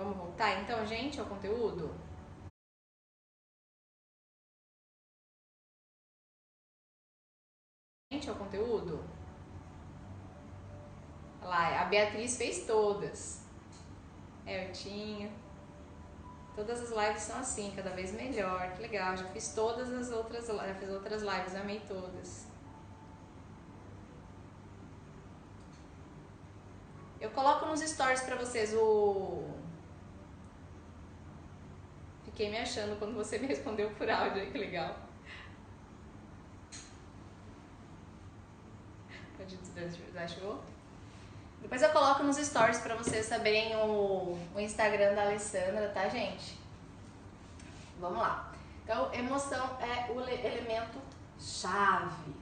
Vamos voltar então, gente, ao conteúdo? Ao conteúdo? Olha lá, a Beatriz fez todas. Eu tinha. Todas as lives são assim, cada vez melhor. Que legal, já fiz todas as outras, já fiz outras lives, amei todas. Eu coloco nos stories pra vocês o... Fiquei me achando quando você me respondeu por áudio, que legal. Achou? Depois eu coloco nos stories pra vocês saberem o Instagram da Alessandra, tá, gente? Vamos lá. Então, emoção é o elemento chave.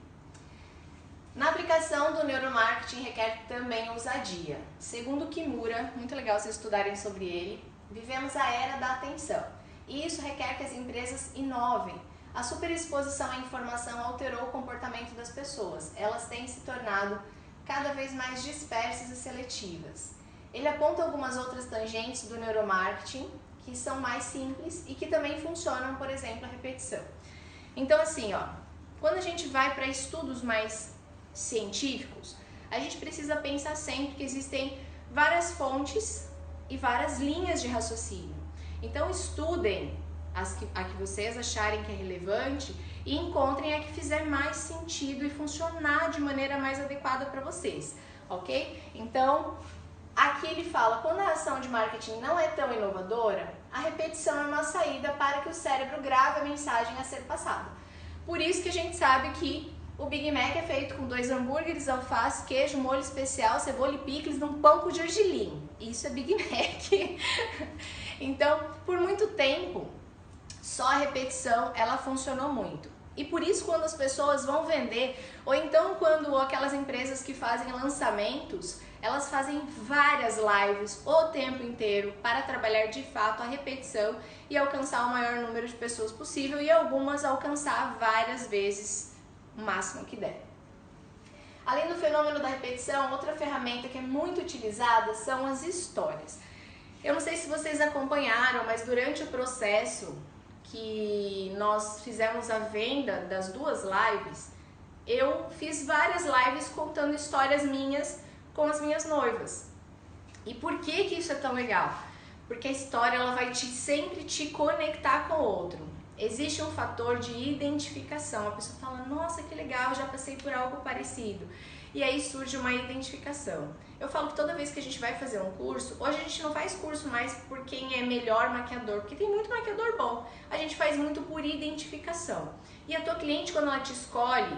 Na aplicação do neuromarketing requer também ousadia. Segundo Kimura, muito legal vocês estudarem sobre ele, vivemos a era da atenção. E isso requer que as empresas inovem. A superexposição à informação alterou o comportamento das pessoas. Elas têm se tornado cada vez mais dispersas e seletivas. Ele aponta algumas outras tangentes do neuromarketing que são mais simples e que também funcionam, por exemplo, a repetição. Então, assim, ó, quando a gente vai para estudos mais científicos, a gente precisa pensar sempre que existem várias fontes e várias linhas de raciocínio. Então, estudem a que vocês acharem que é relevante e encontrem a que fizer mais sentido e funcionar de maneira mais adequada para vocês, ok? Então, aqui ele fala, quando a ação de marketing não é tão inovadora, a repetição é uma saída para que o cérebro grave a mensagem a ser passada. Por isso que a gente sabe que o Big Mac é feito com 2 hambúrgueres, alface, queijo, molho especial, cebola e picles num pão com gergelim. Isso é Big Mac. Então, por muito tempo, só a repetição ela funcionou muito. E por isso quando as pessoas vão vender, ou então quando aquelas empresas que fazem lançamentos, elas fazem várias lives o tempo inteiro para trabalhar de fato a repetição e alcançar o maior número de pessoas possível e algumas alcançar várias vezes o máximo que der. Além do fenômeno da repetição, outra ferramenta que é muito utilizada são as histórias. Eu não sei se vocês acompanharam, mas durante o processo que nós fizemos a venda das 2 lives, eu fiz várias lives contando histórias minhas com as minhas noivas. E por que isso é tão legal? Porque a história ela vai sempre te conectar com o outro. Existe um fator de identificação. A pessoa fala, nossa, que legal, já passei por algo parecido. E aí surge uma identificação. Eu falo que toda vez que a gente vai fazer um curso, hoje a gente não faz curso mais por quem é melhor maquiador, porque tem muito maquiador bom. A gente faz muito por identificação. E a tua cliente, quando ela te escolhe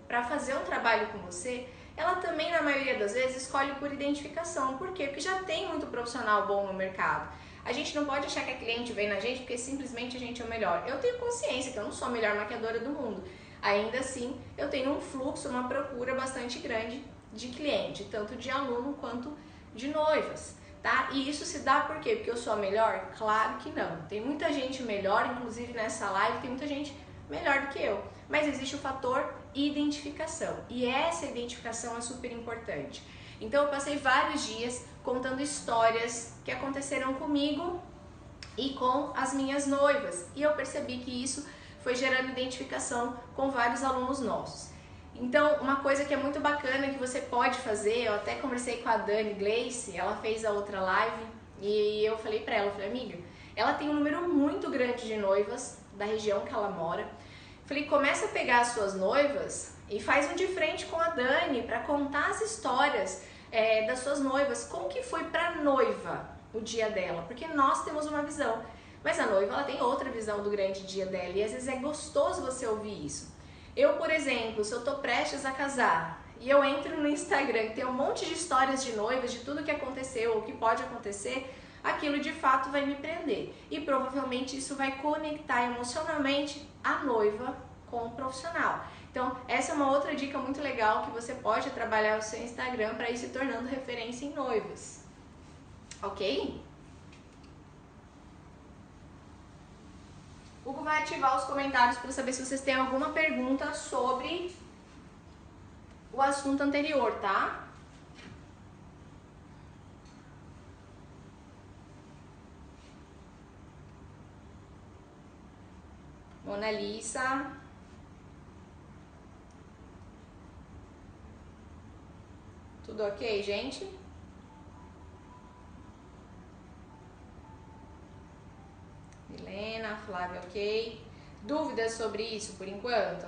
para fazer um trabalho com você, ela também, na maioria das vezes, escolhe por identificação. Por quê? Porque já tem muito profissional bom no mercado. A gente não pode achar que a cliente vem na gente porque simplesmente a gente é o melhor. Eu tenho consciência que eu não sou a melhor maquiadora do mundo. Ainda assim, eu tenho um fluxo, uma procura bastante grande de cliente, tanto de aluno quanto de noivas, tá? E isso se dá por quê? Porque eu sou a melhor? Claro que não. Tem muita gente melhor, inclusive nessa live, tem muita gente melhor do que eu. Mas existe o fator identificação. E essa identificação é super importante. Então eu passei vários dias contando histórias que aconteceram comigo e com as minhas noivas. E eu percebi que isso foi gerando identificação com vários alunos nossos. Então, uma coisa que é muito bacana que você pode fazer, eu até conversei com a Dani Gleice, ela fez a outra live e eu falei pra ela, amiga, ela tem um número muito grande de noivas da região que ela mora. Falei, começa a pegar as suas noivas e faz um de frente com a Dani para contar as histórias das suas noivas, como que foi pra noiva o dia dela, porque nós temos uma visão, mas a noiva ela tem outra visão do grande dia dela e às vezes é gostoso você ouvir isso. Eu, por exemplo, se eu tô prestes a casar e eu entro no Instagram que tem um monte de histórias de noivas, de tudo que aconteceu ou que pode acontecer, aquilo de fato vai me prender e provavelmente isso vai conectar emocionalmente a noiva com o profissional. Então, essa é uma outra dica muito legal que você pode trabalhar o seu Instagram para ir se tornando referência em noivas. Ok? Hugo vai ativar os comentários para saber se vocês têm alguma pergunta sobre o assunto anterior, tá? Mona Lisa. Tudo ok, gente? Milena, Flávia, ok? Dúvidas sobre isso por enquanto?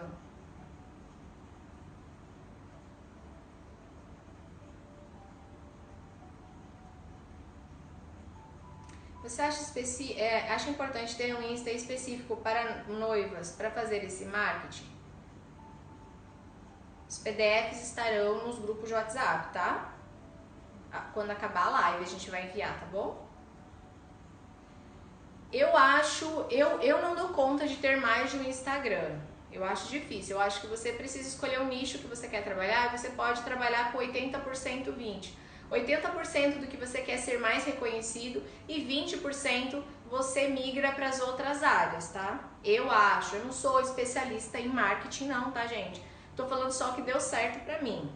Você acha importante ter um Insta específico para noivas, para fazer esse marketing? Os PDFs estarão nos grupos de WhatsApp, tá? Quando acabar a live a gente vai enviar, tá bom? Eu não dou conta de ter mais de um Instagram. Eu acho difícil. Eu acho que você precisa escolher um nicho que você quer trabalhar e você pode trabalhar com 80% 20%. 80% do que você quer ser mais reconhecido e 20% você migra para as outras áreas, tá? Eu não sou especialista em marketing não, tá, gente? Tô falando só que deu certo pra mim.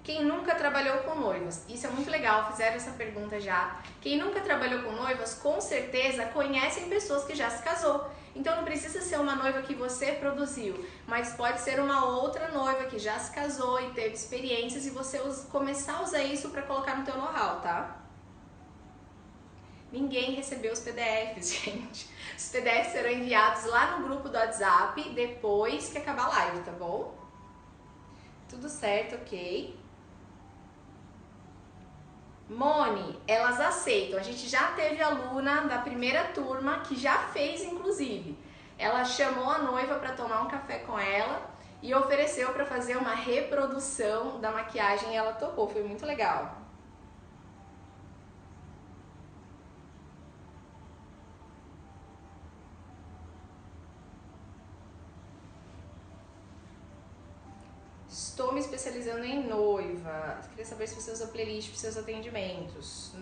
Quem nunca trabalhou com noivas? Isso é muito legal, fizeram essa pergunta já. Quem nunca trabalhou com noivas, com certeza conhecem pessoas que já se casou. Então não precisa ser uma noiva que você produziu, mas pode ser uma outra noiva que já se casou e teve experiências e você começar a usar isso para colocar no teu know-how, tá? Ninguém recebeu os PDFs, gente. Os PDFs serão enviados lá no grupo do WhatsApp depois que acabar a live, tá bom? Tudo certo, ok. Moni, elas aceitam. A gente já teve aluna da primeira turma que já fez, inclusive. Ela chamou a noiva para tomar um café com ela e ofereceu para fazer uma reprodução da maquiagem e ela topou. Foi muito legal. Estou me especializando em noiva. Queria saber se você usa playlist para seus atendimentos.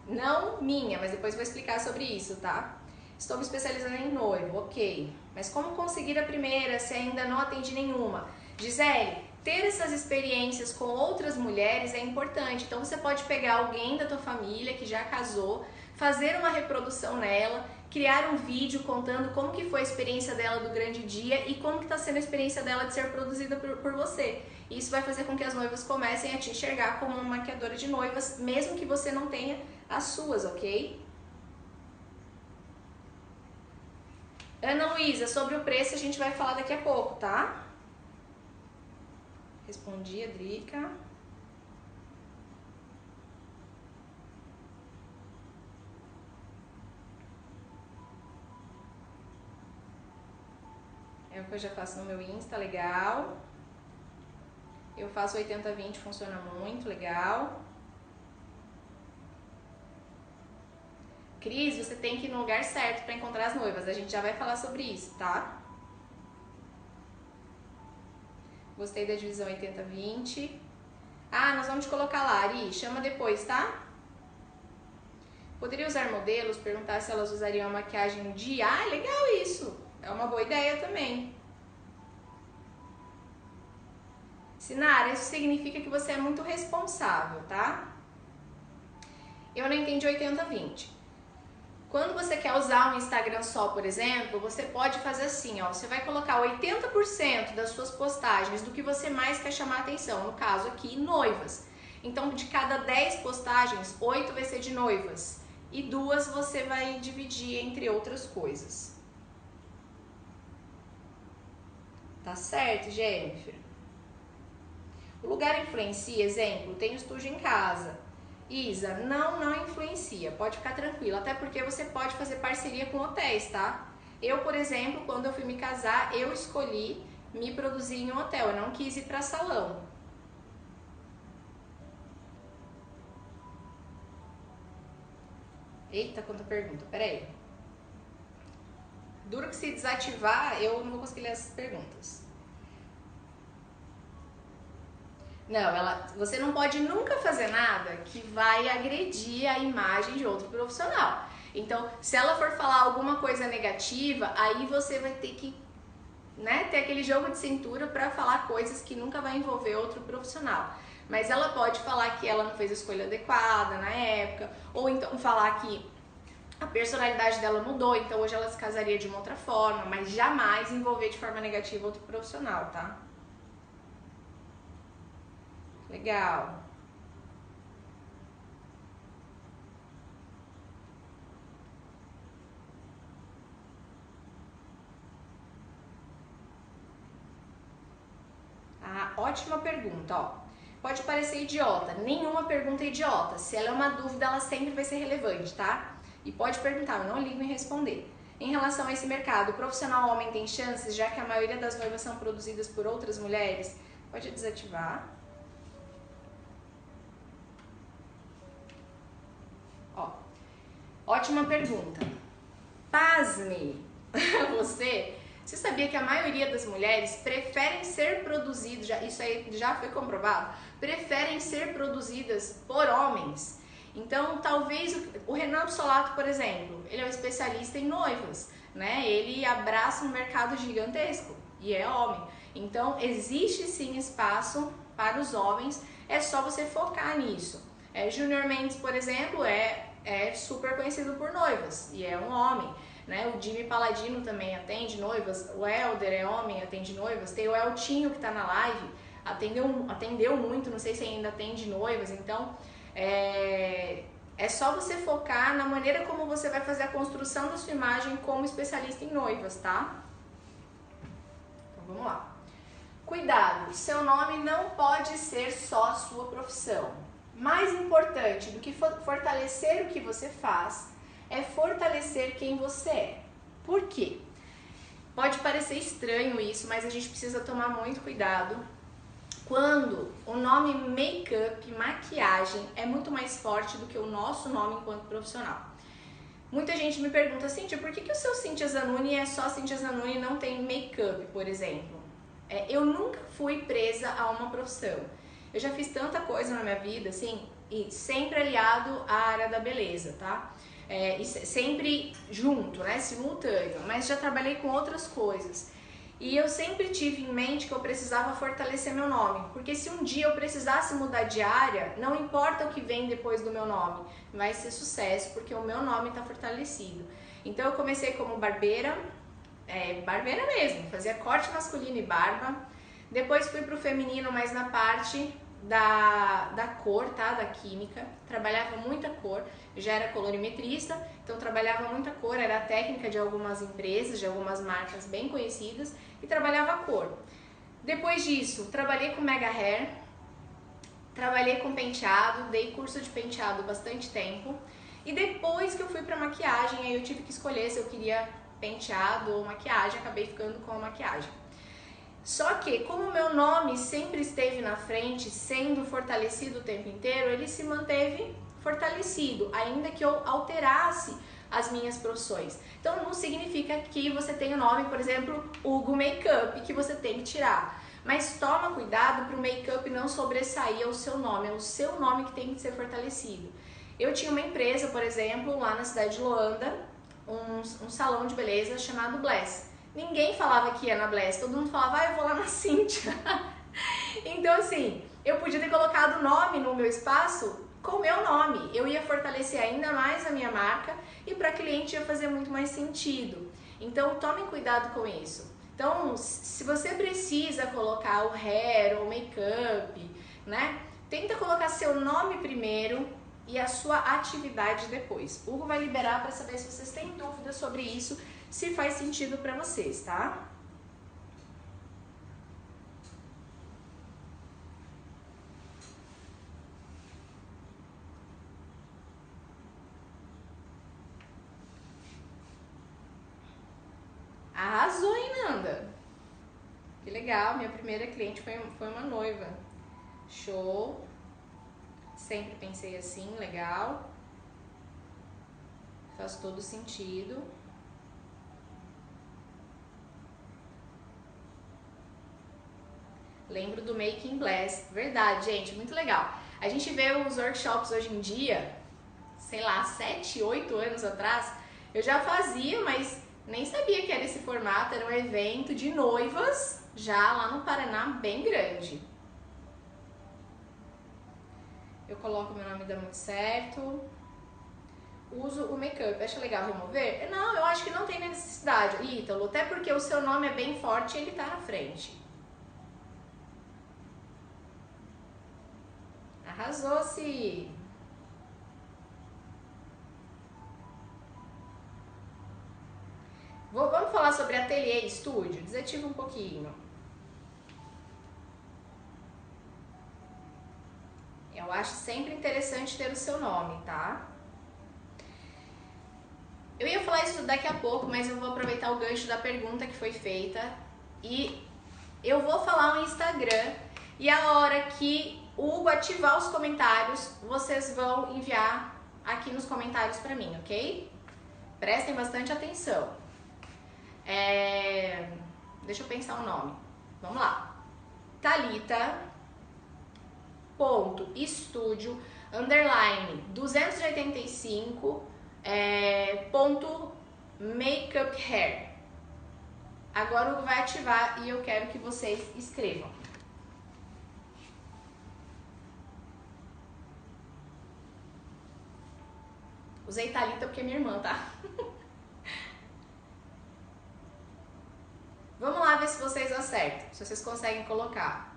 Não minha, mas depois vou explicar sobre isso, tá? Estou me especializando em noivo, ok. Mas como conseguir a primeira se ainda não atendi nenhuma? Gisele, ter essas experiências com outras mulheres é importante. Então você pode pegar alguém da tua família que já casou, fazer uma reprodução nela, criar um vídeo contando como que foi a experiência dela do grande dia e como que está sendo a experiência dela de ser produzida por você. Isso vai fazer com que as noivas comecem a te enxergar como uma maquiadora de noivas, mesmo que você não tenha as suas, ok? Ana Luísa, sobre o preço a gente vai falar daqui a pouco, tá? Respondi, Drica. É o que eu já faço no meu Insta, legal. Eu faço 80-20, funciona muito, legal. Cris, você tem que ir no lugar certo para encontrar as noivas. A gente já vai falar sobre isso, tá? Gostei da divisão 80-20. Ah, nós vamos te colocar lá, Ari. Chama depois, tá? Poderia usar modelos, perguntar se elas usariam a maquiagem de... Ah, legal isso. É uma boa ideia também. Sinara, isso significa que você é muito responsável, tá? Eu não entendi 80-20. Quando você quer usar um Instagram só, por exemplo, você pode fazer assim, ó. Você vai colocar 80% das suas postagens do que você mais quer chamar a atenção. No caso aqui, noivas. Então, de cada 10 postagens, 8 vai ser de noivas. E 2 você vai dividir entre outras coisas. Tá certo, Jennifer? O lugar influencia, exemplo, tem um estúdio em casa. Isa, não influencia, pode ficar tranquila, até porque você pode fazer parceria com hotéis, tá? Eu, por exemplo, quando eu fui me casar, eu escolhi me produzir em um hotel, eu não quis ir para salão. Eita, quanta pergunta, peraí. Duro que se desativar, eu não vou conseguir ler essas perguntas. Não, você não pode nunca fazer nada que vai agredir a imagem de outro profissional. Então, se ela for falar alguma coisa negativa, aí você vai ter que, né, ter aquele jogo de cintura para falar coisas que nunca vai envolver outro profissional. Mas ela pode falar que ela não fez a escolha adequada na época, ou então falar que a personalidade dela mudou, então hoje ela se casaria de uma outra forma, mas jamais envolver de forma negativa outro profissional, tá? Legal. Ah, ótima pergunta, ó. Pode parecer idiota, nenhuma pergunta é idiota. Se ela é uma dúvida, ela sempre vai ser relevante, tá? E pode perguntar, eu não ligo em responder. Em relação a esse mercado, o profissional homem tem chances, já que a maioria das noivas são produzidas por outras mulheres? Pode desativar. Ó, ótima pergunta. Pasme, você sabia que a maioria das mulheres preferem ser produzidas, isso aí já foi comprovado, preferem ser produzidas por homens? Então, talvez o Renan Solato, por exemplo, ele é um especialista em noivas, né? Ele abraça um mercado gigantesco e é homem. Então, existe sim espaço para os homens, é só você focar nisso. Junior Mendes, por exemplo, é super conhecido por noivas e é um homem. Né? O Jimmy Paladino também atende noivas, o Helder é homem, atende noivas, tem o Eltinho que está na live, atendeu muito, não sei se ainda atende noivas, então é só você focar na maneira como você vai fazer a construção da sua imagem como especialista em noivas, tá? Então vamos lá. Cuidado, seu nome não pode ser só a sua profissão. Mais importante do que fortalecer o que você faz, é fortalecer quem você é. Por quê? Pode parecer estranho isso, mas a gente precisa tomar muito cuidado quando o nome make-up, maquiagem, é muito mais forte do que o nosso nome enquanto profissional. Muita gente me pergunta, Cíntia, por que o seu Cíntia Zanuni é só Cíntia Zanuni e não tem make-up, por exemplo? Eu nunca fui presa a uma profissão. Eu já fiz tanta coisa na minha vida, assim, e sempre aliado à área da beleza, tá? E sempre junto, né, simultâneo, mas já trabalhei com outras coisas. E eu sempre tive em mente que eu precisava fortalecer meu nome, porque se um dia eu precisasse mudar de área, não importa o que vem depois do meu nome, vai ser sucesso, porque o meu nome está fortalecido. Então eu comecei como barbeira, barbeira mesmo, fazia corte masculino e barba. Depois fui pro feminino, mas na parte da cor, tá? Da química, trabalhava muita cor, já era colorimetrista, então trabalhava muita cor, era técnica de algumas empresas, de algumas marcas bem conhecidas e trabalhava a cor. Depois disso, trabalhei com mega hair, trabalhei com penteado, dei curso de penteado bastante tempo e depois que eu fui pra maquiagem, aí eu tive que escolher se eu queria penteado ou maquiagem, acabei ficando com a maquiagem. Só que, como o meu nome sempre esteve na frente, sendo fortalecido o tempo inteiro, ele se manteve fortalecido, ainda que eu alterasse as minhas profissões. Então, não significa que você tem o nome, por exemplo, Hugo Makeup, que você tem que tirar. Mas toma cuidado para o make-up não sobressair ao seu nome, é o seu nome que tem que ser fortalecido. Eu tinha uma empresa, por exemplo, lá na cidade de Luanda, um salão de beleza chamado Bless. Ninguém falava que ia na Bless, todo mundo falava, eu vou lá na Cíntia. Então assim, eu podia ter colocado o nome no meu espaço com o meu nome. Eu ia fortalecer ainda mais a minha marca e para cliente ia fazer muito mais sentido. Então tomem cuidado com isso. Então, se você precisa colocar o hair ou make-up, né? Tenta colocar seu nome primeiro e a sua atividade depois. O Hugo vai liberar para saber se vocês têm dúvidas sobre isso, se faz sentido para vocês, tá? Arrasou, hein, Nanda? Que legal, minha primeira cliente foi uma noiva. Show. Sempre pensei assim, legal. Faz todo sentido. Lembro do Making Bless. Verdade, gente, muito legal. A gente vê os workshops hoje em dia, sei lá, 7, 8 anos atrás, eu já fazia, mas nem sabia que era esse formato. Era um evento de noivas, já lá no Paraná, bem grande. Eu coloco meu nome, dá muito certo. uso o make-up. Acha legal remover? Não, eu acho que não tem necessidade, Ítalo, até porque o seu nome é bem forte e ele tá na frente. Arrasou-se! Vamos falar sobre ateliê e estúdio? Desativa um pouquinho. Eu acho sempre interessante ter o seu nome, tá? Eu ia falar isso daqui a pouco, mas eu vou aproveitar o gancho da pergunta que foi feita e eu vou falar o Instagram e a hora que o Hugo ativar os comentários, vocês vão enviar aqui nos comentários pra mim, ok? Prestem bastante atenção. Deixa eu pensar o nome. Vamos lá. Thalita.estúdio _ 285 ponto makeup hair. Agora o Hugo vai ativar e eu quero que vocês escrevam. Usei Thalita porque é minha irmã, tá? Vamos lá ver se vocês acertam, se vocês conseguem colocar.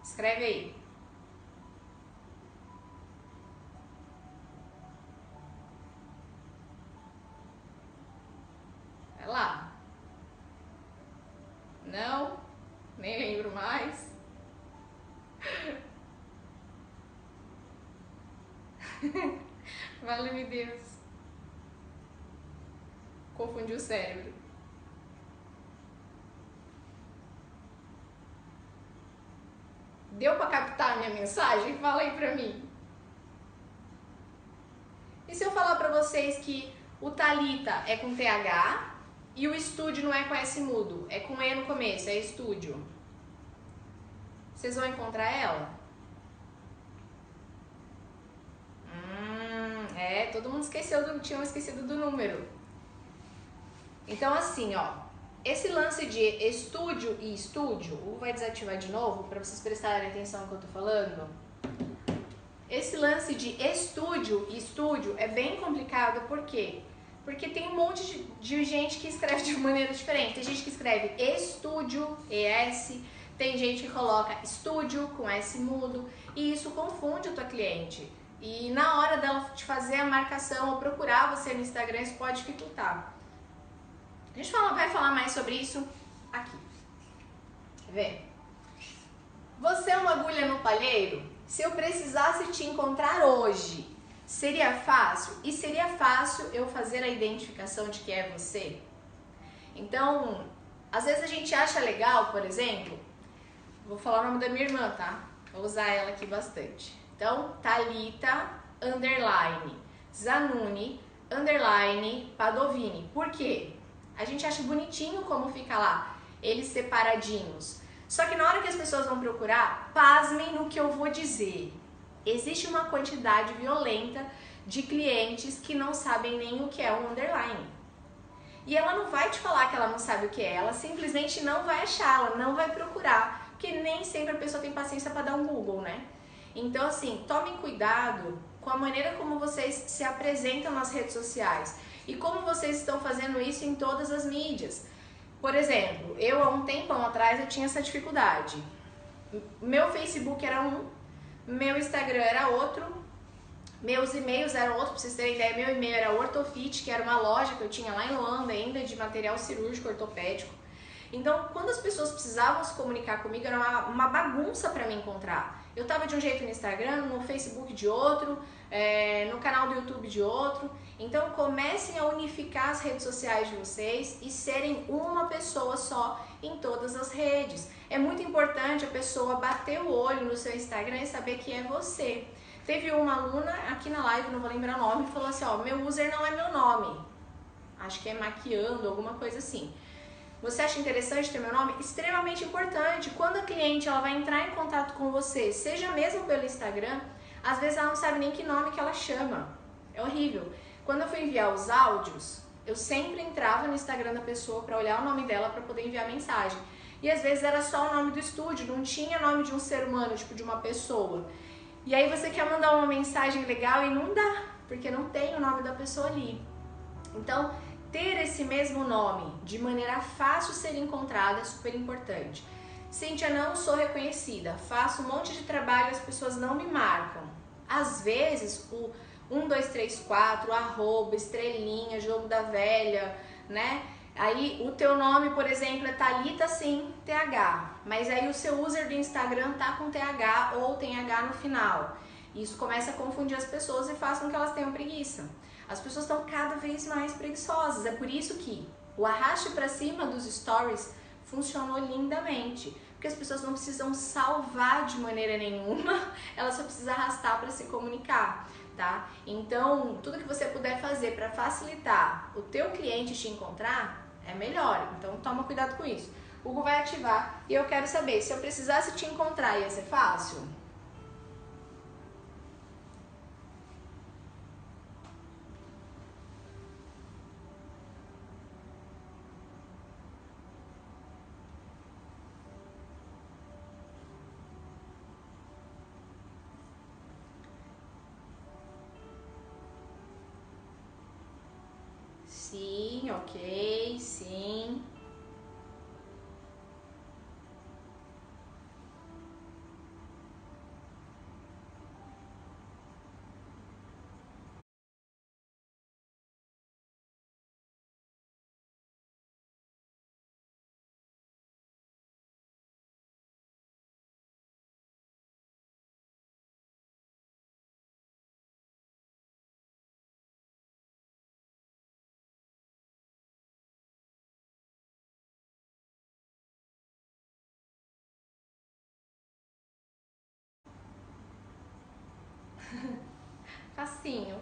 Escreve aí. Vai lá. Não? Nem lembro mais. Vale-me Deus. Confundi o cérebro. Deu pra captar a minha mensagem? Fala aí pra mim. E se eu falar pra vocês que o Thalita é com TH e o estúdio não é com S mudo, é com E no começo, é estúdio? Vocês vão encontrar ela? Todo mundo tinha esquecido do número. Então assim, ó, esse lance de estúdio e estúdio, o vai desativar de novo para vocês prestarem atenção no que eu tô falando. Esse lance de estúdio e estúdio é bem complicado, por quê? Porque tem um monte de gente que escreve de maneira diferente. Tem gente que escreve estúdio, ES, tem gente que coloca estúdio com S mudo, e isso confunde a tua cliente. E na hora dela te fazer a marcação ou procurar você no Instagram, isso pode dificultar. A gente vai falar mais sobre isso aqui. Quer ver? Você é uma agulha no palheiro? Se eu precisasse te encontrar hoje, seria fácil? E seria fácil eu fazer a identificação de que é você? Então, às vezes a gente acha legal, por exemplo, vou falar o nome da minha irmã, tá? Vou usar ela aqui bastante. Então, Thalita _ Zanuni _ Padovini. Por quê? A gente acha bonitinho como fica lá, eles separadinhos. Só que na hora que as pessoas vão procurar, pasmem no que eu vou dizer. Existe uma quantidade violenta de clientes que não sabem nem o que é um underline. E ela não vai te falar que ela não sabe o que é, ela simplesmente não vai achar, ela não vai procurar, porque nem sempre a pessoa tem paciência para dar um Google, né? Então assim, tomem cuidado com a maneira como vocês se apresentam nas redes sociais e como vocês estão fazendo isso em todas as mídias. Por exemplo, eu há um tempão atrás eu tinha essa dificuldade. Meu Facebook era um, meu Instagram era outro, meus e-mails eram outro, pra vocês terem ideia, meu e-mail era Ortofit, que era uma loja que eu tinha lá em Luanda ainda de material cirúrgico ortopédico. Então, quando as pessoas precisavam se comunicar comigo, era uma bagunça para me encontrar. Eu tava de um jeito no Instagram, no Facebook de outro, no canal do YouTube de outro. Então, comecem a unificar as redes sociais de vocês e serem uma pessoa só em todas as redes. É muito importante a pessoa bater o olho no seu Instagram e saber que é você. Teve uma aluna aqui na live, não vou lembrar o nome, que falou assim, ó, meu user não é meu nome. Acho que é maquiando, alguma coisa assim. Você acha interessante ter meu nome? Extremamente importante. Quando a cliente ela vai entrar em contato com você, seja mesmo pelo Instagram, às vezes ela não sabe nem que nome que ela chama. É horrível. Quando eu fui enviar os áudios, eu sempre entrava no Instagram da pessoa para olhar o nome dela para poder enviar mensagem. E às vezes era só o nome do estúdio, não tinha nome de um ser humano, tipo de uma pessoa. E aí você quer mandar uma mensagem legal e não dá. porque não tem o nome da pessoa ali. Então, ter esse mesmo nome de maneira fácil de ser encontrada é super importante. Cíntia, não sou reconhecida, faço um monte de trabalho e as pessoas não me marcam. Às vezes, o 1234, arroba, estrelinha, jogo da velha, né? Aí o teu nome, por exemplo, é Thalita sem TH, mas aí o seu user do Instagram tá com TH ou tem H no final. Isso começa a confundir as pessoas e faz com que elas tenham preguiça. As pessoas estão cada vez mais preguiçosas, é por isso que o arraste para cima dos stories funcionou lindamente, porque as pessoas não precisam salvar de maneira nenhuma, elas só precisam arrastar para se comunicar, tá? Então, tudo que você puder fazer para facilitar o teu cliente te encontrar, é melhor. Então, toma cuidado com isso. O Google vai ativar e eu quero saber, se eu precisasse te encontrar, ia ser fácil? Sim, ok, sim. Facinho.